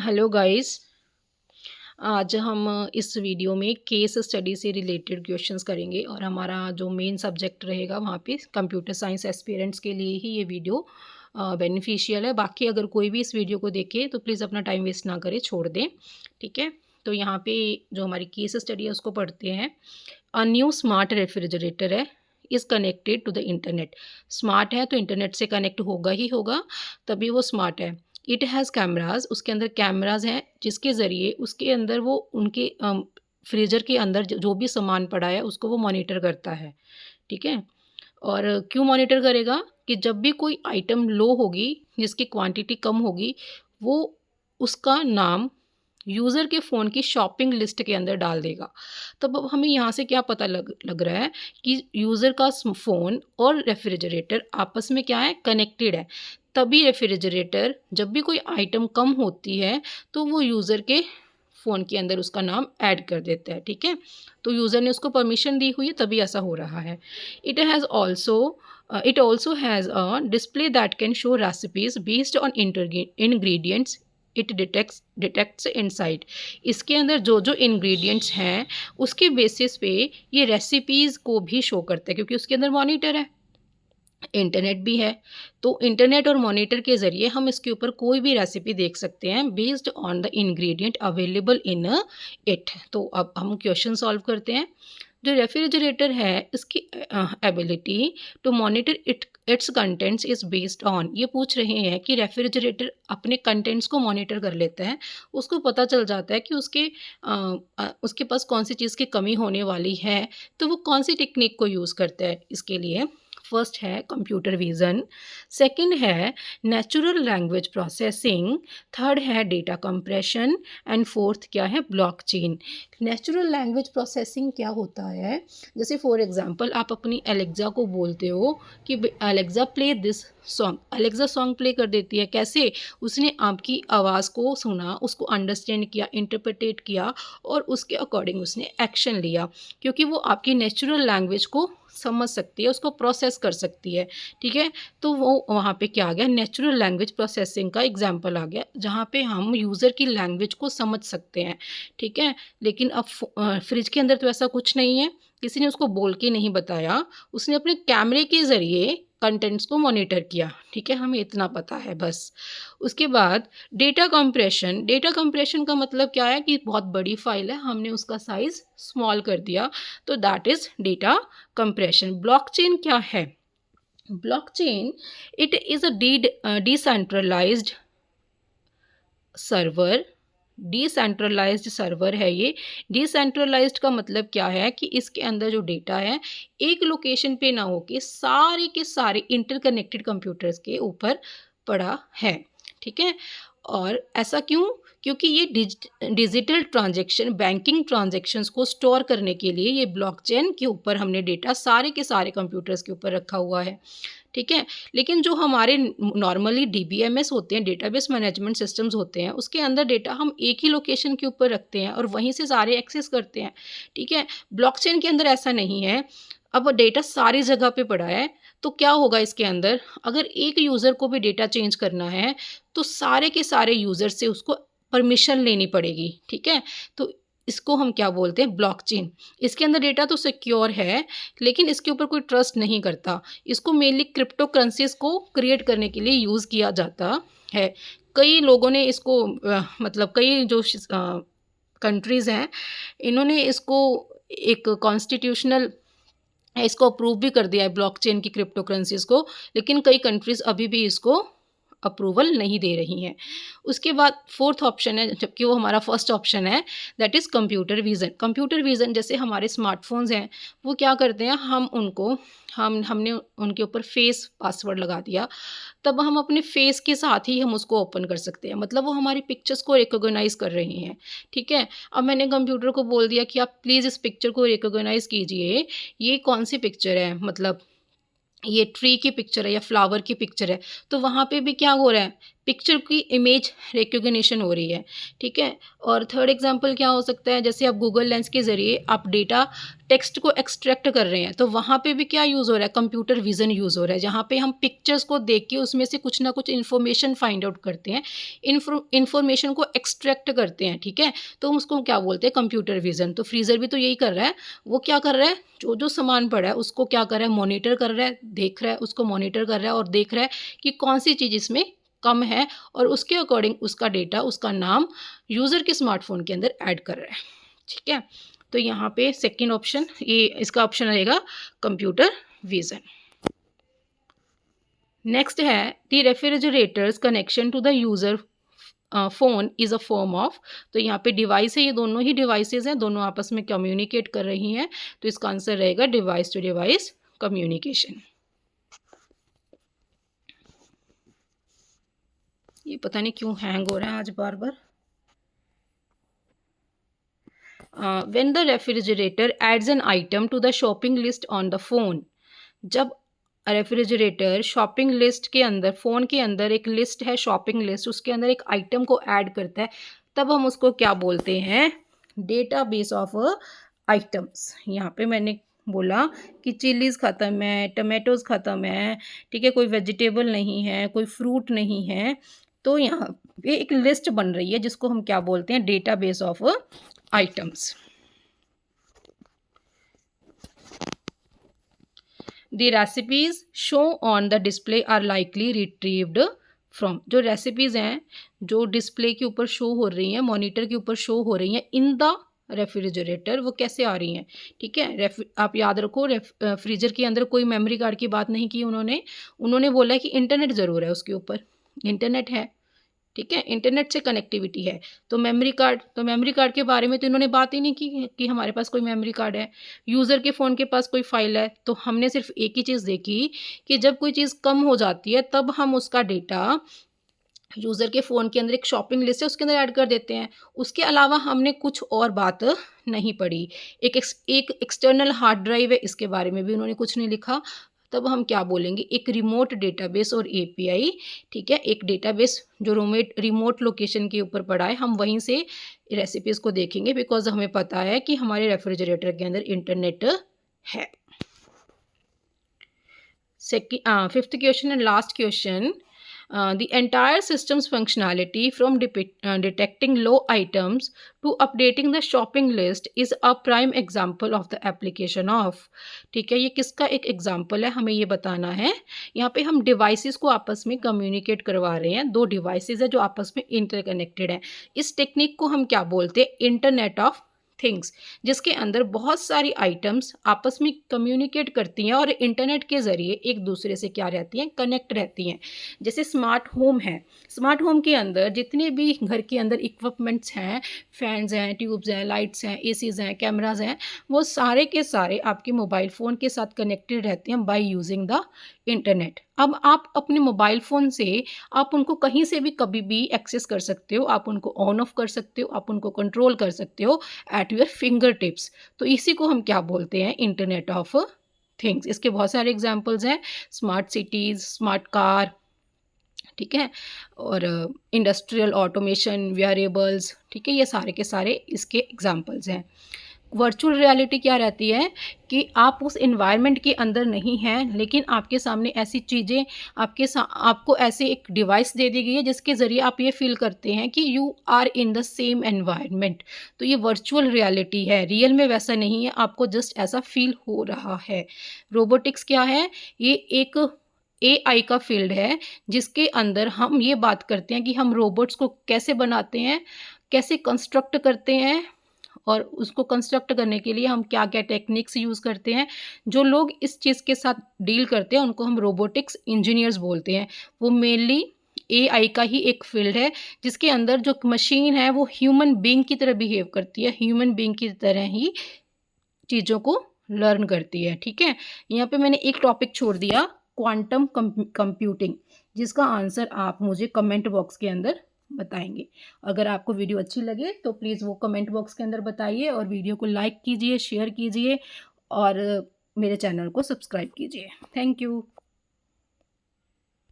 Hello guys. आज हम इस वीडियो में केस स्टडी से रिलेटेड क्वेश्चंस करेंगे और हमारा जो मेन सब्जेक्ट रहेगा वहाँ पे कंप्यूटर साइंस एस्पिरेंट्स के लिए ही ये वीडियो बेनिफिशियल है। बाकी अगर कोई भी इस वीडियो को देखे तो प्लीज़ अपना टाइम वेस्ट ना करें, छोड़ दें। ठीक है, तो यहाँ पे जो हमारी केस स्टडी है उसको पढ़ते हैं। अ न्यू स्मार्ट रेफ्रिजरेटर है, is connected to the internet. Smart है तो इंटरनेट से कनेक्ट होगा ही होगा, तभी वो स्मार्ट है। इट हैज़ कैमराज, उसके अंदर कैमराज हैं जिसके ज़रिए उसके अंदर वो उनके फ्रीज़र के अंदर जो भी सामान पड़ा है उसको वो मॉनिटर करता है। ठीक है, और क्यों मॉनिटर करेगा कि जब भी कोई आइटम लो होगी, जिसकी क्वांटिटी कम होगी, वो उसका नाम यूज़र के फ़ोन की शॉपिंग लिस्ट के अंदर डाल देगा। तब अब हमें यहाँ से क्या पता लग लग रहा है कि यूज़र का फ़ोन और रेफ्रिजरेटर आपस में क्या है, कनेक्टेड है। तभी रेफ्रिजरेटर जब भी कोई आइटम कम होती है तो वो यूज़र के फ़ोन के अंदर उसका नाम ऐड कर देता है। ठीक है, तो यूज़र ने उसको परमिशन दी हुई है तभी ऐसा हो रहा है। It also has a display that can show recipes based on ingredients it detects inside. इसके अंदर जो जो इंग्रेडिएंट्स हैं उसके बेसिस पे ये रेसिपीज़ को भी शो करता है, क्योंकि उसके अंदर मॉनिटर है, इंटरनेट भी है। तो इंटरनेट और मॉनिटर के ज़रिए हम इसके ऊपर कोई भी रेसिपी देख सकते हैं based on the ingredient available in it. तो अब हम क्वेश्चन सॉल्व करते हैं। जो रेफ्रिजरेटर है इसकी ability to monitor its contents is based on, ये पूछ रहे हैं कि रेफ्रिजरेटर अपने कंटेंट्स को मॉनिटर कर लेता है, उसको पता चल जाता है कि उसके पास कौन सी चीज़ की कमी होने वाली है, तो वो कौन सी टेक्निक को यूज़ करता है इसके लिए। फर्स्ट है कंप्यूटर विज़न, सेकंड है नेचुरल लैंग्वेज प्रोसेसिंग, थर्ड है डेटा कंप्रेशन एंड फोर्थ क्या है, ब्लॉकचेन। नेचुरल लैंग्वेज प्रोसेसिंग क्या होता है, जैसे फॉर एग्जांपल आप अपनी एलेक्सा को बोलते हो कि Alexa play this song, Alexa song play कर देती है। कैसे? उसने आपकी आवाज़ को सुना, उसको अंडरस्टैंड किया, इंटरप्रेटेट किया और उसके अकॉर्डिंग उसने एक्शन लिया, क्योंकि वो आपकी नेचुरल लैंग्वेज को समझ सकती है, उसको प्रोसेस कर सकती है। ठीक है, तो वो वहाँ पे क्या आ गया, नेचुरल लैंग्वेज प्रोसेसिंग का एग्जांपल आ गया, जहाँ पे हम यूज़र की लैंग्वेज को समझ सकते हैं। ठीक है, लेकिन अब फ्रिज के अंदर तो ऐसा कुछ नहीं है, किसी ने उसको बोल के नहीं बताया, उसने अपने कैमरे के ज़रिए कंटेंट्स को मॉनिटर किया। ठीक है, हमें इतना पता है बस। उसके बाद डेटा कंप्रेशन, डेटा कंप्रेशन का मतलब क्या है कि बहुत बड़ी फाइल है, हमने उसका साइज़ स्मॉल कर दिया, तो that is data compression. Blockchain क्या है? Blockchain it is a decentralized server, decentralized server है ये। डिसेंट्रलाइज्ड का मतलब क्या है कि इसके अंदर जो डेटा है एक लोकेशन पे ना होके सारे के सारे इंटरकनेक्टेड कंप्यूटर्स के ऊपर पड़ा है। ठीक है, और ऐसा क्यों? क्योंकि ये डिजिटल ट्रांजैक्शन, बैंकिंग ट्रांजैक्शंस को स्टोर करने के लिए ये ब्लॉकचेन के ऊपर हमने डेटा सारे के सारे कंप्यूटर्स के ऊपर रखा हुआ है। ठीक है, लेकिन जो हमारे नॉर्मली डीबीएमएस होते हैं, डेटाबेस मैनेजमेंट सिस्टम्स होते हैं, उसके अंदर डेटा हम एक ही लोकेशन के ऊपर रखते हैं और वहीं से सारे एक्सेस करते हैं। ठीक है, ब्लॉकचेन के अंदर ऐसा नहीं है। अब डेटा सारी जगह पे पड़ा है, तो क्या होगा इसके अंदर, अगर एक यूज़र को भी डेटा चेंज करना है तो सारे के सारे यूज़र से उसको परमिशन लेनी पड़ेगी। ठीक है, तो इसको हम क्या बोलते हैं, ब्लॉकचेन। इसके अंदर डेटा तो सिक्योर है, लेकिन इसके ऊपर कोई ट्रस्ट नहीं करता। इसको मेनली क्रिप्टो करेंसीज को क्रिएट करने के लिए यूज़ किया जाता है। कई लोगों ने इसको मतलब कई जो कंट्रीज़ हैं, इन्होंने इसको एक कॉन्स्टिट्यूशनल इसको अप्रूव भी कर दिया है ब्लॉकचेन की क्रिप्टो करेंसीज़ को, लेकिन कई कंट्रीज़ अभी भी इसको अप्रूवल नहीं दे रही हैं। उसके बाद फोर्थ ऑप्शन है, जबकि वो हमारा फर्स्ट ऑप्शन है, that is computer vision. Computer vision जैसे हमारे स्मार्टफ़ोन्स हैं, वो क्या करते हैं, हमने उनके ऊपर फेस पासवर्ड लगा दिया, तब हम अपने फेस के साथ ही हम उसको ओपन कर सकते हैं, मतलब वो हमारी पिक्चर्स को रिकॉग्नाइज़ कर रहे हैं। ठीक है, अब मैंने कंप्यूटर को बोल दिया कि आप प्लीज़ इस पिक्चर को रिकॉग्नाइज़ कीजिए, ये कौन सी पिक्चर है, मतलब ये ट्री की पिक्चर है या फ्लावर की पिक्चर है, तो वहाँ पे भी क्या हो रहा है, पिक्चर की इमेज रिकॉग्निशन हो रही है, ठीक है। और थर्ड एग्जांपल क्या हो सकता है, जैसे आप गूगल लेंस के ज़रिए आप डेटा टेक्स्ट को एक्सट्रैक्ट कर रहे हैं, तो वहाँ पे भी क्या यूज़ हो रहा है, कंप्यूटर विज़न यूज़ हो रहा है, जहाँ पे हम पिक्चर्स को देख के उसमें से कुछ ना कुछ इन्फॉर्मेशन फाइंड आउट करते हैं, इन्फॉर्मेशन को एक्सट्रैक्ट करते हैं, ठीक है। तो हम उसको क्या बोलते हैं, कंप्यूटर विज़न। तो फ्रीज़र भी तो यही कर रहा है, वो क्या कर रहा है, जो जो सामान पड़ा है उसको क्या कर रहा है, मॉनिटर कर रहा है, देख रहा है, उसको मॉनिटर कर रहा है और देख रहा है कि कौन सी चीज़ इसमें कम है, और उसके अकॉर्डिंग उसका डेटा, उसका नाम यूज़र के स्मार्टफ़ोन के अंदर ऐड कर रहा है, ठीक है। तो यहाँ पे सेकंड ऑप्शन, ये इसका ऑप्शन रहेगा कंप्यूटर विज़न। नेक्स्ट है the refrigerators connection to the user phone is a form of. तो यहाँ पे डिवाइस है, ये दोनों ही डिवाइसेज़ हैं, दोनों आपस में कम्युनिकेट कर रही हैं, तो इसका आंसर रहेगा डिवाइस टू डिवाइस कम्युनिकेशन। ये पता नहीं क्यों हैंग हो रहा है आज बार बार। When the refrigerator adds an item to the shopping list on the phone. जब रेफ्रिजरेटर शॉपिंग लिस्ट के अंदर, फ़ोन के अंदर एक लिस्ट है शॉपिंग लिस्ट, उसके अंदर एक आइटम को ऐड करता है, तब हम उसको क्या बोलते हैं, डेटाबेस ऑफ आइटम्स। यहाँ पे मैंने बोला कि चिलीज़ ख़त्म है, टमाटोज़ ख़त्म है, ठीक है, कोई वेजिटेबल नहीं है, कोई फ्रूट नहीं है, तो यहाँ पे एक लिस्ट बन रही है जिसको हम क्या बोलते हैं, database of items. The recipes shown on the display are likely retrieved from। जो रेसिपीज़ हैं, जो डिस्प्ले के ऊपर शो हो रही हैं, मॉनिटर के ऊपर शो हो रही हैं, इन द रेफ्रिजरेटर, वो कैसे आ रही हैं, ठीक है। आप याद रखो, फ्रीजर के अंदर कोई मेमोरी कार्ड की बात नहीं की उन्होंने, उन्होंने बोला है कि इंटरनेट ज़रूर है उसके ऊपर, इंटरनेट है, ठीक है, इंटरनेट से कनेक्टिविटी है। तो मेमोरी कार्ड के बारे में तो इन्होंने बात ही नहीं की कि हमारे पास कोई मेमोरी कार्ड है, यूज़र के फ़ोन के पास कोई फ़ाइल है। तो हमने सिर्फ एक ही चीज़ देखी कि जब कोई चीज़ कम हो जाती है तब हम उसका डेटा यूज़र के फ़ोन के अंदर, एक शॉपिंग लिस्ट है उसके अंदर ऐड कर देते हैं। उसके अलावा हमने कुछ और बात नहीं पढ़ी। एक एक्सटर्नल हार्ड ड्राइव है, इसके बारे में भी उन्होंने कुछ नहीं लिखा। तब हम क्या बोलेंगे, एक रिमोट डेटाबेस और एपीआई, ठीक है, एक डेटाबेस जो रिमोट लोकेशन के ऊपर पड़ा है, हम वहीं से रेसिपीज़ को देखेंगे, बिकॉज़ हमें पता है कि हमारे रेफ्रिजरेटर के अंदर इंटरनेट है। Fifth question and last question. The entire system's functionality from detecting low items to updating the shopping list is a prime example of the application of। ठीक है, ये किसका एक एग्जाम्पल है, हमें ये बताना है। यहाँ पे हम डिवाइसेस को आपस में कम्युनिकेट करवा रहे हैं, दो डिवाइसेस है जो आपस में इंटरकनेक्टेड हैं। इस टेक्निक को हम क्या बोलते हैं, इंटरनेट ऑफ थिंग्स, जिसके अंदर बहुत सारी आइटम्स आपस में कम्युनिकेट करती हैं और इंटरनेट के ज़रिए एक दूसरे से क्या रहती हैं, कनेक्ट रहती हैं। जैसे स्मार्ट होम है, स्मार्ट होम के अंदर जितने भी घर के अंदर इक्विपमेंट्स हैं, फैंस हैं, ट्यूब्स हैं, लाइट्स हैं, एसीज़ हैं, कैमराज हैं, वो सारे के सारे आपके मोबाइल फ़ोन के साथ कनेक्टेड रहते हैं बाय यूजिंग द इंटरनेट। अब आप अपने मोबाइल फ़ोन से आप उनको कहीं से भी कभी भी एक्सेस कर सकते हो, आप उनको ऑन ऑफ कर सकते हो, आप उनको कंट्रोल कर सकते हो एट योर फिंगर टिप्स। तो इसी को हम क्या बोलते हैं, इंटरनेट ऑफ थिंग्स। इसके बहुत सारे एग्जांपल्स हैं, स्मार्ट सिटीज़, स्मार्ट कार, ठीक है, और इंडस्ट्रियल ऑटोमेशन, वेयरेबल्स, ठीक है, ये सारे के सारे इसके एग्जांपल्स हैं। वर्चुअल रियलिटी क्या रहती है कि आप उस एनवायरनमेंट के अंदर नहीं हैं, लेकिन आपके सामने ऐसी चीज़ें, आपको ऐसे एक डिवाइस दे दी गई है जिसके ज़रिए आप ये फील करते हैं कि you are in the same environment. तो ये वर्चुअल रियलिटी है, रियल में वैसा नहीं है, आपको जस्ट ऐसा फील हो रहा है। रोबोटिक्स क्या है, ये एक एआई का फील्ड है जिसके अंदर हम ये बात करते हैं कि हम रोबोट्स को कैसे बनाते हैं, कैसे कंस्ट्रक्ट करते हैं, और उसको कंस्ट्रक्ट करने के लिए हम क्या-क्या टेक्निक्स यूज़ करते हैं। जो लोग इस चीज़ के साथ डील करते हैं उनको हम रोबोटिक्स इंजीनियर्स बोलते हैं। वो मेनली एआई का ही एक फील्ड है जिसके अंदर जो मशीन है वो ह्यूमन बीइंग की तरह बिहेव करती है, ह्यूमन बीइंग की तरह ही चीज़ों को लर्न करती है, ठीक है। यहाँ पे मैंने एक टॉपिक छोड़ दिया, क्वांटम कंप्यूटिंग, जिसका आंसर आप मुझे कमेंट बॉक्स के अंदर बताएंगे। अगर आपको वीडियो अच्छी लगे तो प्लीज़ वो कमेंट बॉक्स के अंदर बताइए, और वीडियो को लाइक कीजिए, शेयर कीजिए, और मेरे चैनल को सब्सक्राइब कीजिए। Thank you.